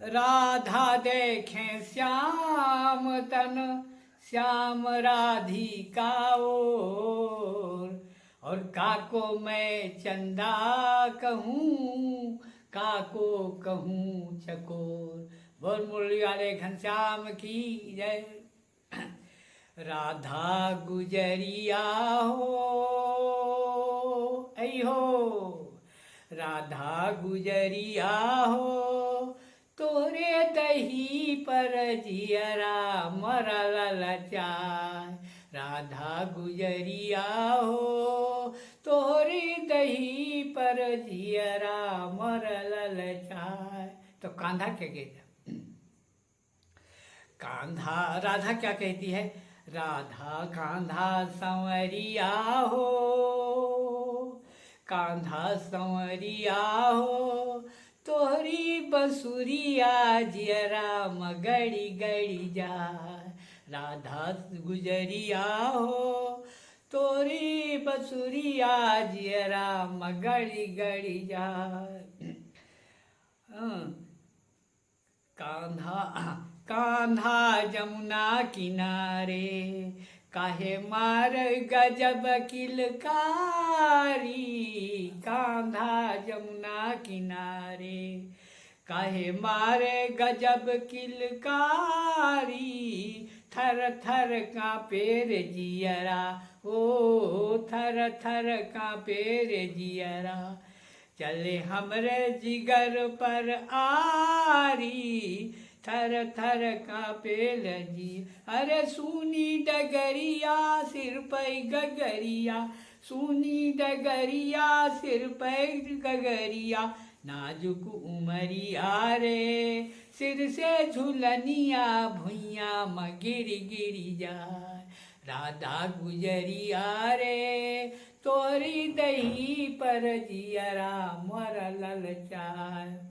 राधा देखें श्याम तन श्याम राधिका और काको मैं चंदा कहूँ काको कहूँ चकोर। बोल मुरली वाले घनश्याम की जय। राधा गुजरिया हो ऐ हो राधा गुजरिया हो तोरे दही पर जियरा मरल लचाय। राधा गुजरिया हो तोरे दही पर जियरा मरल लचाय। तो कांधा क्या कहता? कांधा राधा क्या कहती है? राधा कांधा संवरिया हो कांधा संवरिया हो तोहरी बसुरिया जियरा मगड़ी गड़ी जाए। राधा गुजरिया हो तोरी बसुरिया जियरा मगड़ी गड़ी जाए। कांधा कांधा जमुना किनारे काहे मार गजब किलकारी। कांधा जमुना किनारे काहे मारे गजब किलकारी। थर थर कांपे रे जियरा ओ थर थर कांपे रे जियरा। चले हमरे जिगर पर आरी थर थर कांपे लजी। अरे सुनी डगरिया सिर पे गगरिया सुनी डगरिया सिर पे गगरिया। नाजुक उमरिया रे सिर से झुलनिया भुइया में गिरी जाए। राधा गुजरिया रे तोरी दही पर जियरा मरल लचाय।